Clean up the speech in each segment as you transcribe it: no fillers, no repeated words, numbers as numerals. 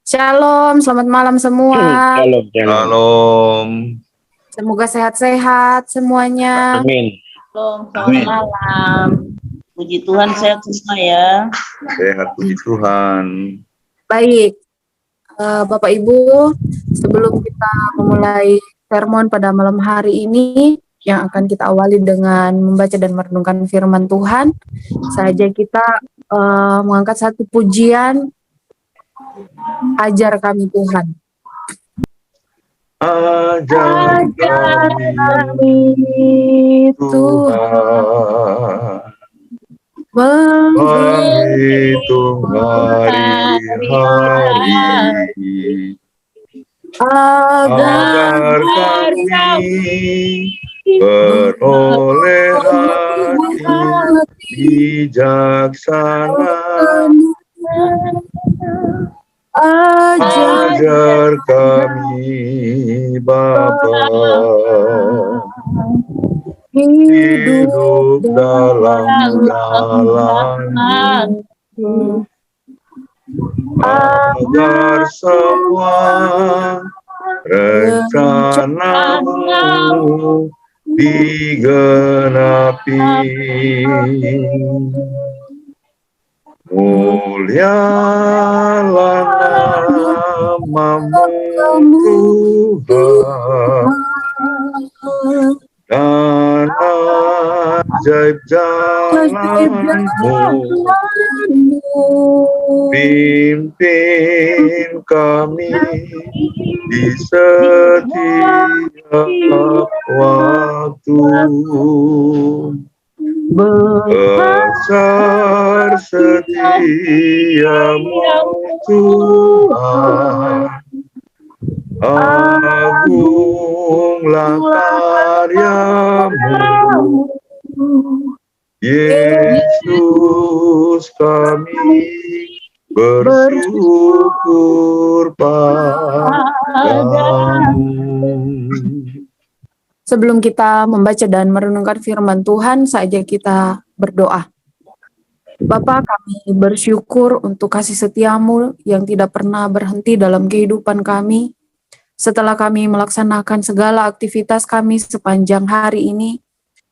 Shalom, selamat malam semua. Shalom, shalom. Shalom. Semoga sehat-sehat semuanya. Amin. Shalom, Amin. selamat malam. Puji Tuhan sehat semua ya. Sehat puji Tuhan. Baik, Bapak Ibu, sebelum kita memulai sermon pada malam hari ini, yang akan kita awali dengan membaca dan merenungkan firman Tuhan, saja kita mengangkat satu pujian, Ajar Kami Tuhan. Ajar kami Tuhan menghitung hari-hari agar kami beroleh hati bijaksana. Ajar kami Bapa hidup dalam agar semua rencanamu digenapi. Mulialah namamu Tuhan, dan ajaib jalanmu. Pimpin kami di setiap waktu. Besar setiamu Tuhan, agunglah karyamu. Yesus, kami bersyukur padamu. Sebelum kita membaca dan merenungkan firman Tuhan, saja kita berdoa. Bapa, kami bersyukur untuk kasih setiamu yang tidak pernah berhenti dalam kehidupan kami. Setelah kami melaksanakan segala aktivitas kami sepanjang hari ini,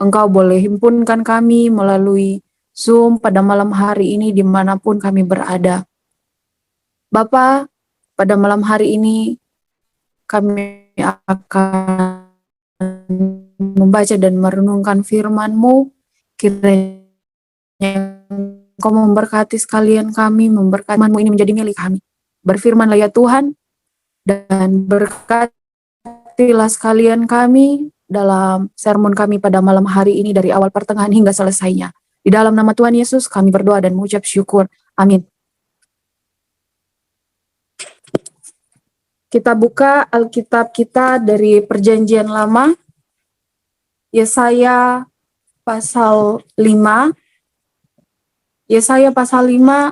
Engkau boleh himpunkan kami melalui Zoom pada malam hari ini dimanapun kami berada. Bapa, pada malam hari ini kami akan membaca dan merenungkan firman-Mu, kiranya Engkau memberkati sekalian kami, memberkati firman-Mu ini menjadi milik kami. Berfirmanlah ya Tuhan, dan berkatilah sekalian kami dalam sermon kami pada malam hari ini dari awal pertengahan hingga selesainya. Di dalam nama Tuhan Yesus kami berdoa dan mengucap syukur. Amin. Kita buka Alkitab kita dari Perjanjian Lama, Yesaya pasal 5. Yesaya pasal 5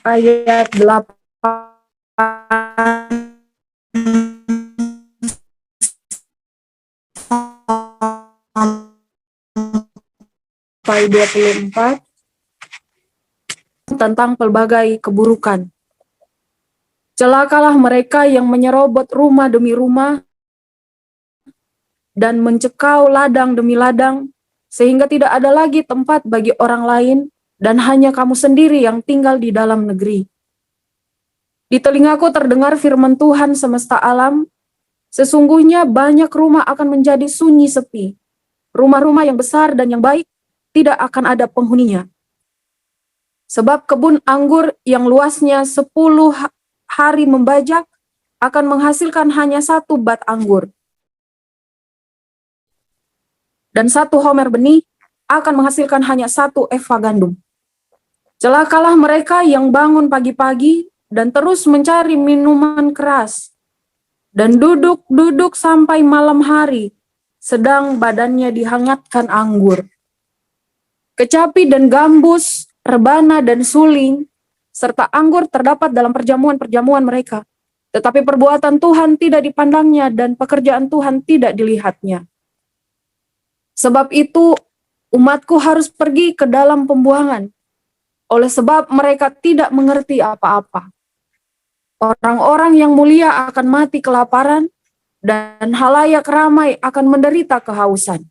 ayat 8 sampai 24 tentang pelbagai keburukan. Celakalah mereka yang menyerobot rumah demi rumah dan mencekau ladang demi ladang, sehingga tidak ada lagi tempat bagi orang lain, dan hanya kamu sendiri yang tinggal di dalam negeri. Di telingaku terdengar firman Tuhan semesta alam, sesungguhnya banyak rumah akan menjadi sunyi sepi. Rumah-rumah yang besar dan yang baik tidak akan ada penghuninya. Sebab kebun anggur yang luasnya 10 hari membajak akan menghasilkan hanya 1 bat anggur. Dan 1 homer benih akan menghasilkan hanya 1 eva gandum. Celakalah mereka yang bangun pagi-pagi dan terus mencari minuman keras, dan duduk-duduk sampai malam hari, sedang badannya dihangatkan anggur. Kecapi dan gambus, rebana dan suling, serta anggur terdapat dalam perjamuan-perjamuan mereka. Tetapi perbuatan Tuhan tidak dipandangnya dan pekerjaan Tuhan tidak dilihatnya. Sebab itu umatku harus pergi ke dalam pembuangan, oleh sebab mereka tidak mengerti apa-apa. Orang-orang yang mulia akan mati kelaparan, dan halayak ramai akan menderita kehausan.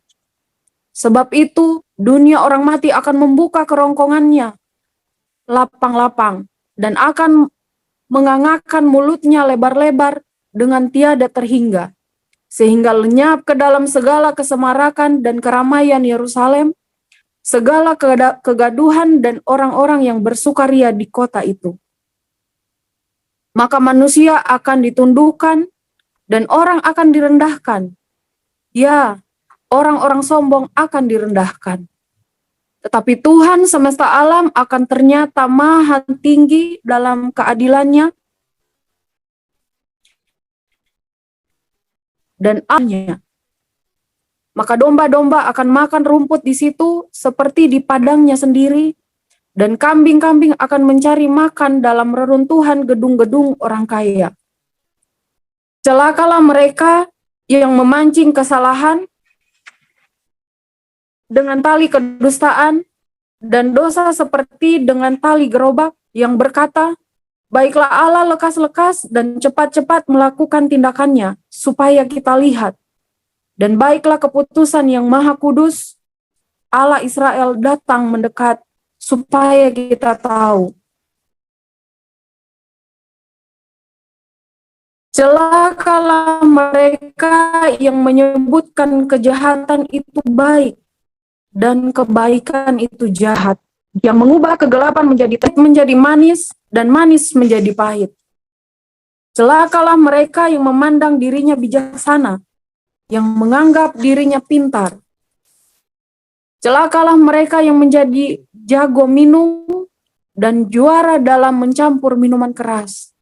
Sebab itu, dunia orang mati akan membuka kerongkongannya, lapang-lapang, dan akan mengangakkan mulutnya lebar-lebar dengan tiada terhingga, sehingga lenyap ke dalam segala kesemarakan dan keramaian Yerusalem, segala kegaduhan dan orang-orang yang bersukaria di kota itu. Maka manusia akan ditundukkan dan orang akan direndahkan. Ya, orang-orang sombong akan direndahkan. Tetapi Tuhan semesta alam akan ternyata maha tinggi dalam keadilannya dan adilnya. Maka domba-domba akan makan rumput di situ seperti di padangnya sendiri, dan kambing-kambing akan mencari makan dalam reruntuhan gedung-gedung orang kaya. Celakalah mereka yang memancing kesalahan dengan tali kedustaan dan dosa seperti dengan tali gerobak, yang berkata, baiklah Allah lekas-lekas dan cepat-cepat melakukan tindakannya supaya kita lihat. Dan baiklah keputusan yang maha kudus, Allah Israel datang mendekat supaya kita tahu. Celakalah mereka yang menyebutkan kejahatan itu baik dan kebaikan itu jahat, yang mengubah kegelapan menjadi manis dan manis menjadi pahit. Celakalah mereka yang memandang dirinya bijaksana, yang menganggap dirinya pintar. Celakalah mereka yang menjadi jago minum dan juara dalam mencampur minuman keras,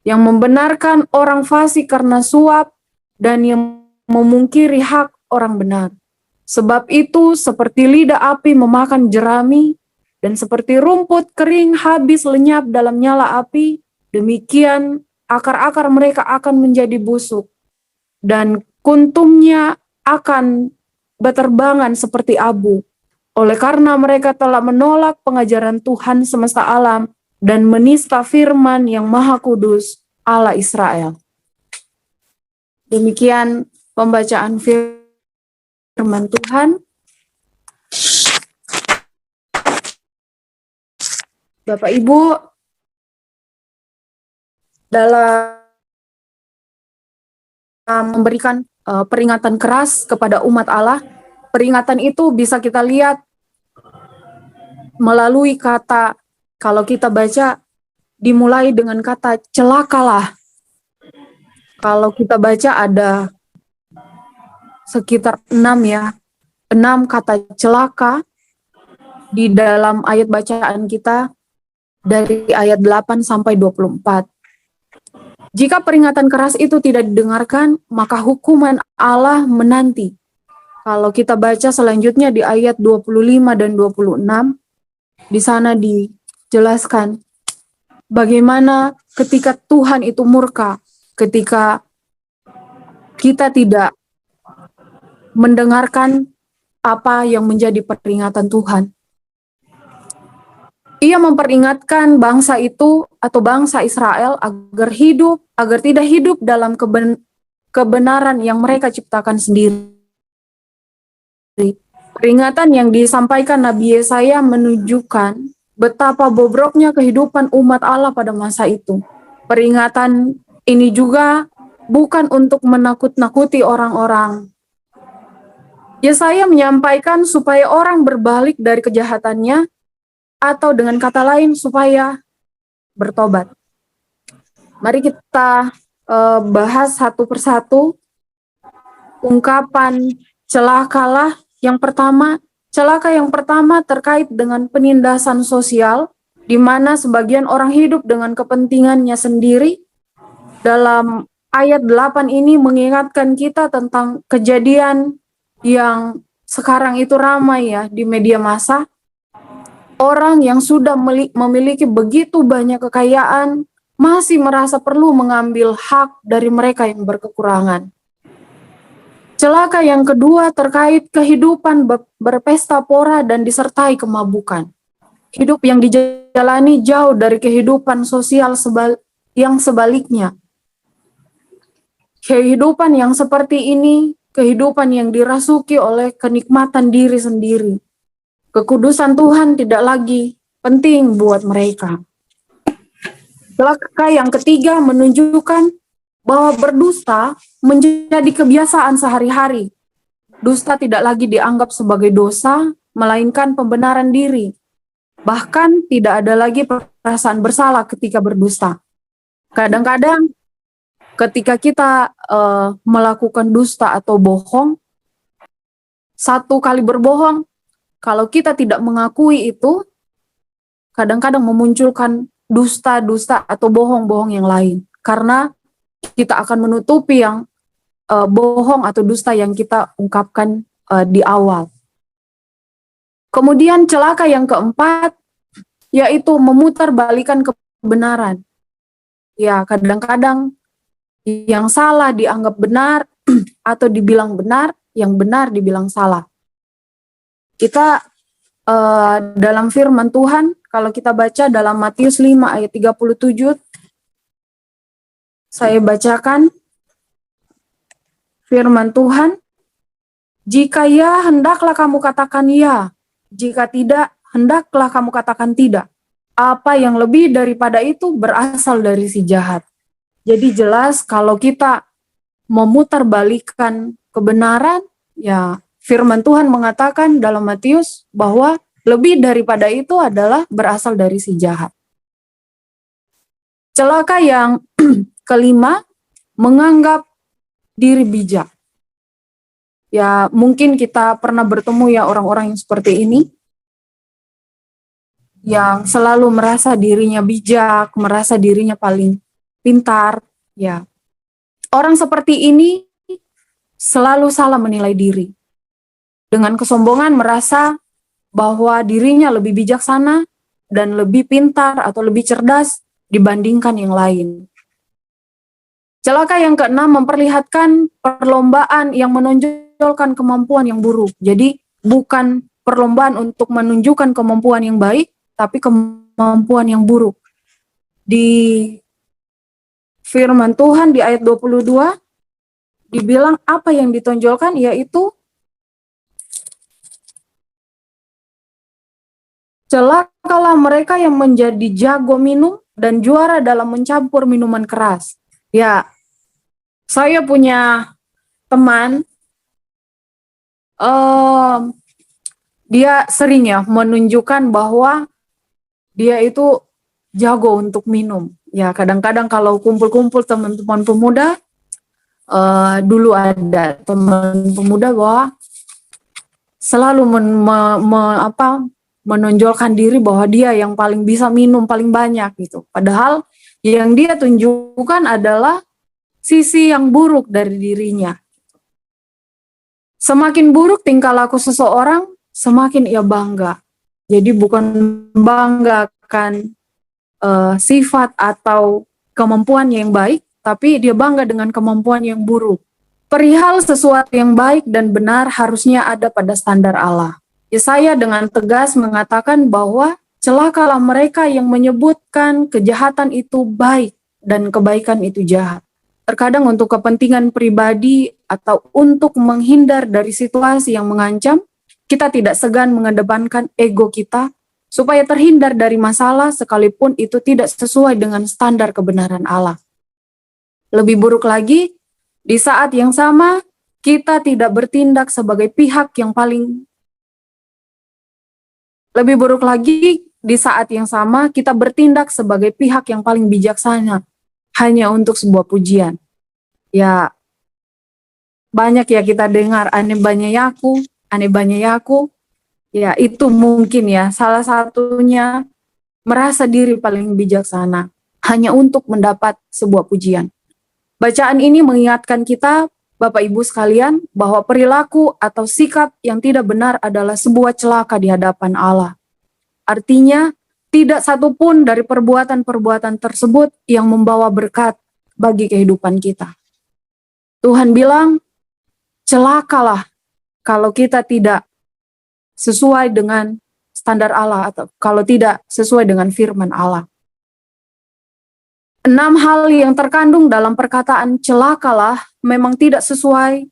yang membenarkan orang fasik karena suap dan yang memungkiri hak orang benar. Sebab itu seperti lidah api memakan jerami, dan seperti rumput kering habis lenyap dalam nyala api, demikian akar-akar mereka akan menjadi busuk, dan kuntumnya akan berterbangan seperti abu, oleh karena mereka telah menolak pengajaran Tuhan semesta alam dan menista firman yang maha kudus Allah Israel. Demikian pembacaan firman Tuhan. Bapak Ibu, dalam memberikan peringatan keras kepada umat Allah, peringatan itu bisa kita lihat melalui kata, kalau kita baca, dimulai dengan kata celakalah. Kalau kita baca ada sekitar 6 kata celaka di dalam ayat bacaan kita dari ayat 8 sampai 24. Jika peringatan keras itu tidak didengarkan, maka hukuman Allah menanti. Kalau kita baca selanjutnya di ayat 25 dan 26, di sana dijelaskan bagaimana ketika Tuhan itu murka, ketika kita tidak mendengarkan apa yang menjadi peringatan Tuhan. Ia memperingatkan bangsa itu atau bangsa Israel agar tidak hidup dalam kebenaran yang mereka ciptakan sendiri. Peringatan yang disampaikan Nabi Yesaya menunjukkan betapa bobroknya kehidupan umat Allah pada masa itu. Peringatan ini juga bukan untuk menakut-nakuti orang-orang. Yesaya menyampaikan supaya orang berbalik dari kejahatannya, atau dengan kata lain supaya bertobat. Mari kita bahas satu persatu ungkapan celakalah. Yang pertama, celaka yang pertama terkait dengan penindasan sosial, di mana sebagian orang hidup dengan kepentingannya sendiri. Dalam ayat 8 ini mengingatkan kita tentang kejadian yang sekarang itu ramai ya di media massa. Orang yang sudah memiliki begitu banyak kekayaan masih merasa perlu mengambil hak dari mereka yang berkekurangan. Celaka yang kedua terkait kehidupan berpesta pora dan disertai kemabukan. Hidup yang dijalani jauh dari kehidupan sosial yang sebaliknya. Kehidupan yang seperti ini, kehidupan yang dirasuki oleh kenikmatan diri sendiri. Kekudusan Tuhan tidak lagi penting buat mereka. Celaka yang ketiga menunjukkan bahwa berdusta menjadi kebiasaan sehari-hari. Dusta tidak lagi dianggap sebagai dosa, melainkan pembenaran diri. Bahkan tidak ada lagi perasaan bersalah ketika berdusta. Kadang-kadang ketika kita melakukan dusta atau bohong, satu kali berbohong, kalau kita tidak mengakui itu, kadang-kadang memunculkan dusta-dusta atau bohong-bohong yang lain. Karena kita akan menutupi yang bohong atau dusta yang kita ungkapkan di awal. Kemudian celaka yang keempat, yaitu memutarbalikkan kebenaran. Ya, kadang-kadang yang salah dianggap benar atau dibilang benar, yang benar dibilang salah. Kita dalam firman Tuhan, kalau kita baca dalam Matius 5 ayat 37, saya bacakan firman Tuhan, jika ya, hendaklah kamu katakan ya. Jika tidak, hendaklah kamu katakan tidak. Apa yang lebih daripada itu berasal dari si jahat. Jadi jelas kalau kita memutarbalikkan kebenaran, ya firman Tuhan mengatakan dalam Matius bahwa lebih daripada itu adalah berasal dari si jahat. Celaka yang kelima, menganggap diri bijak. Ya, mungkin kita pernah bertemu ya orang-orang yang seperti ini, yang selalu merasa dirinya bijak, merasa dirinya paling pintar. Ya, orang seperti ini selalu salah menilai diri. Dengan kesombongan merasa bahwa dirinya lebih bijaksana dan lebih pintar atau lebih cerdas dibandingkan yang lain. Celaka yang keenam, memperlihatkan perlombaan yang menonjolkan kemampuan yang buruk. Jadi bukan perlombaan untuk menunjukkan kemampuan yang baik, tapi kemampuan yang buruk. Di firman Tuhan di ayat 22, dibilang apa yang ditonjolkan, yaitu celakalah mereka yang menjadi jago minum dan juara dalam mencampur minuman keras. Ya, saya punya teman, dia sering ya menunjukkan bahwa dia itu jago untuk minum. Ya, kadang-kadang kalau kumpul-kumpul teman-teman pemuda, dulu ada teman pemuda bahwa selalu menonjolkan diri bahwa dia yang paling bisa minum paling banyak gitu. Padahal yang dia tunjukkan adalah sisi yang buruk dari dirinya. Semakin buruk tingkah laku seseorang, semakin ia bangga. Jadi bukan banggakan sifat atau kemampuan yang baik, tapi dia bangga dengan kemampuan yang buruk. Perihal sesuatu yang baik dan benar harusnya ada pada standar Allah. Yesaya dengan tegas mengatakan bahwa celakalah mereka yang menyebutkan kejahatan itu baik dan kebaikan itu jahat. Terkadang untuk kepentingan pribadi atau untuk menghindar dari situasi yang mengancam, kita tidak segan mengedepankan ego kita supaya terhindar dari masalah sekalipun itu tidak sesuai dengan standar kebenaran Allah. Lebih buruk lagi, di saat yang sama kita tidak bertindak sebagai pihak yang paling Lebih buruk lagi, di saat yang sama kita bertindak sebagai pihak yang paling bijaksana hanya untuk sebuah pujian. Ya, banyak ya kita dengar aneh banyayaku. Ya, itu mungkin ya salah satunya merasa diri paling bijaksana hanya untuk mendapat sebuah pujian. Bacaan ini mengingatkan kita, Bapak Ibu sekalian, bahwa perilaku atau sikap yang tidak benar adalah sebuah celaka di hadapan Allah. Artinya, tidak satupun dari perbuatan-perbuatan tersebut yang membawa berkat bagi kehidupan kita. Tuhan bilang, celakalah kalau kita tidak sesuai dengan standar Allah atau kalau tidak sesuai dengan firman Allah. 6 hal yang terkandung dalam perkataan celakalah memang tidak sesuai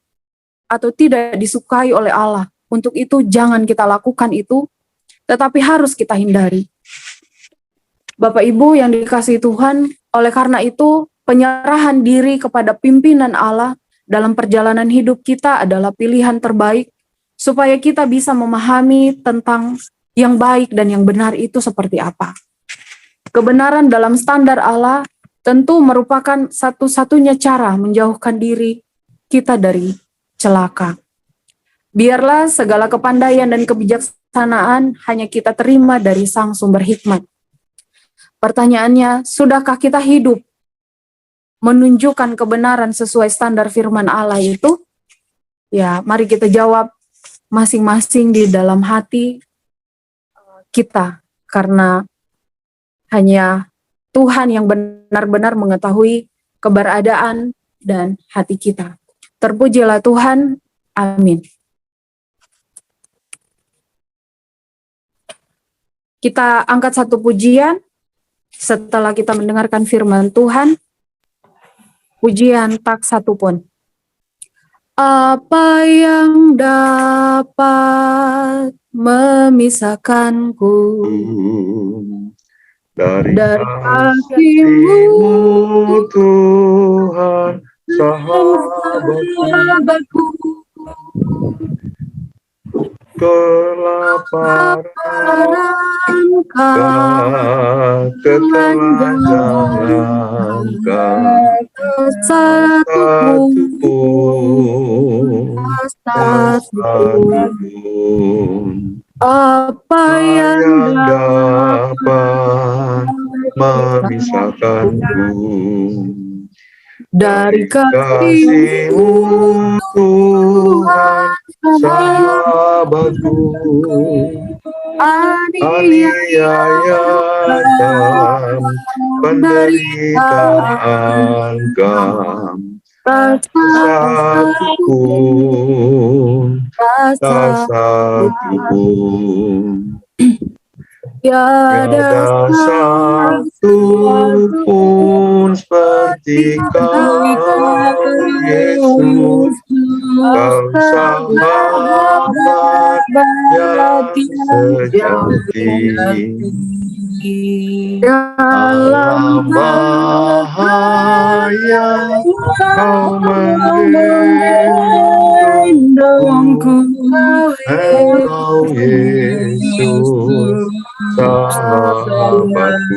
atau tidak disukai oleh Allah. Untuk itu jangan kita lakukan itu, tetapi harus kita hindari. Bapak Ibu yang dikasihi Tuhan, oleh karena itu penyerahan diri kepada pimpinan Allah dalam perjalanan hidup kita adalah pilihan terbaik supaya kita bisa memahami tentang yang baik dan yang benar itu seperti apa. Kebenaran dalam standar Allah tentu merupakan satu-satunya cara menjauhkan diri kita dari celaka. Biarlah segala kepandaian dan kebijaksanaan hanya kita terima dari Sang Sumber Hikmat. Pertanyaannya, sudahkah kita hidup menunjukkan kebenaran sesuai standar firman Allah itu? Ya, mari kita jawab masing-masing di dalam hati kita, karena hanya Tuhan yang benar-benar mengetahui keberadaan dan hati kita. Terpujilah Tuhan. Amin. Kita angkat satu pujian setelah kita mendengarkan firman Tuhan. Pujian tak satu pun. Apa yang dapat memisahkanku dari kasih-Mu, Tuhan, sahabatku, kelaparan, ketelanjangan, satupun, apa yang dapat memisahkanku dari kasih-Mu, Tuhan, sahabatku, aniaya penderitaan satupun, tiada satupun seperti Kau, Yesus, Kau sahabat yang sejati. Dalam bahaya Kau menggendongku, Engkau Yesus, sahabatku.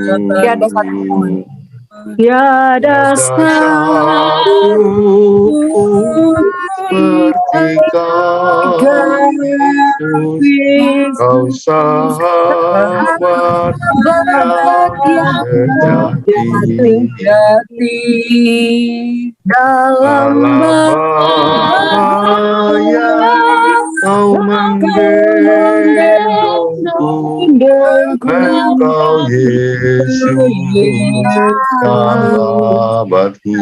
Tiada satupun seperti Kau, Yesus, Kau sahabat yang sejati. Dalam bahaya Kau menggendongku, Engkau Yesus, sahabatku.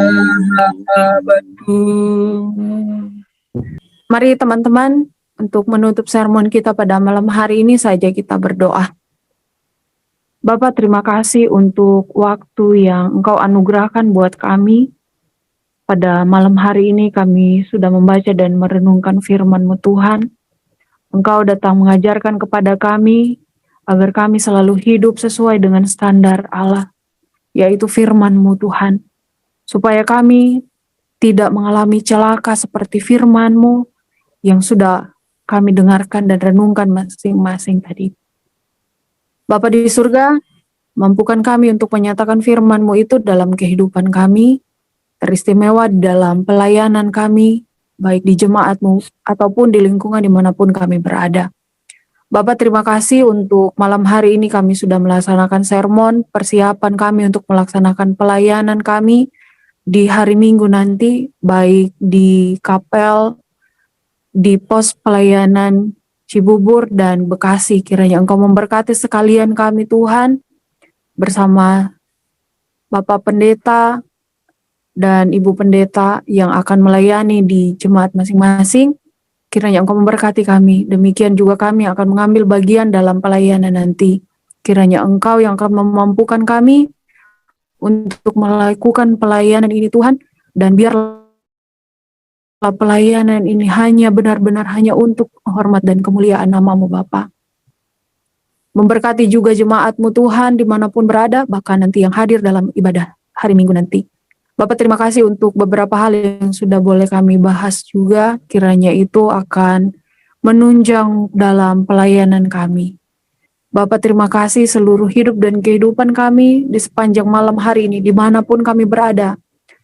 Mari teman-teman, untuk menutup sermon kita pada malam hari ini saja kita berdoa. Bapa, terima kasih untuk waktu yang Engkau anugerahkan buat kami. Pada malam hari ini kami sudah membaca dan merenungkan firman-Mu Tuhan. Engkau datang mengajarkan kepada kami agar kami selalu hidup sesuai dengan standar Allah, yaitu firman-Mu Tuhan. Supaya kami tidak mengalami celaka seperti firman-Mu yang sudah kami dengarkan dan renungkan masing-masing tadi. Bapa di surga, mampukan kami untuk menyatakan firman-Mu itu dalam kehidupan kami, teristimewa di dalam pelayanan kami, baik di jemaat-Mu ataupun di lingkungan dimanapun kami berada. Bapak, terima kasih untuk malam hari ini kami sudah melaksanakan sermon, persiapan kami untuk melaksanakan pelayanan kami di hari Minggu nanti, baik di kapel, di pos pelayanan Cibubur dan Bekasi. Kiranya Engkau memberkati sekalian kami Tuhan, bersama Bapak Pendeta dan Ibu Pendeta yang akan melayani di jemaat masing-masing. Kiranya Engkau memberkati kami. Demikian juga kami akan mengambil bagian dalam pelayanan nanti. Kiranya Engkau yang akan memampukan kami untuk melakukan pelayanan ini Tuhan, dan biarlah pelayanan ini hanya benar-benar hanya untuk hormat dan kemuliaan nama-Mu Bapa. Memberkati juga jemaat-Mu Tuhan dimanapun berada, bahkan nanti yang hadir dalam ibadah hari Minggu nanti. Bapak terima kasih untuk beberapa hal yang sudah boleh kami bahas juga, kiranya itu akan menunjang dalam pelayanan kami. Bapak terima kasih seluruh hidup dan kehidupan kami di sepanjang malam hari ini, dimanapun kami berada,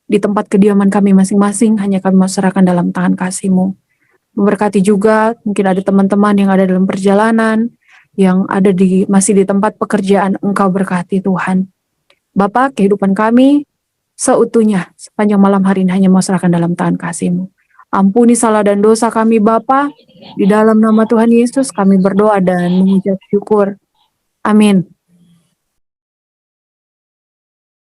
di tempat kediaman kami masing-masing, hanya kami mau serahkan dalam tangan kasih-Mu. Memberkati juga, mungkin ada teman-teman yang ada dalam perjalanan, yang ada masih di tempat pekerjaan, Engkau berkati Tuhan. Bapak, kehidupan kami seutuhnya sepanjang malam hari ini hanya mau serahkan dalam tangan kasih-Mu. Ampuni salah dan dosa kami Bapa, di dalam nama Tuhan Yesus kami berdoa dan mengucap syukur. Amin.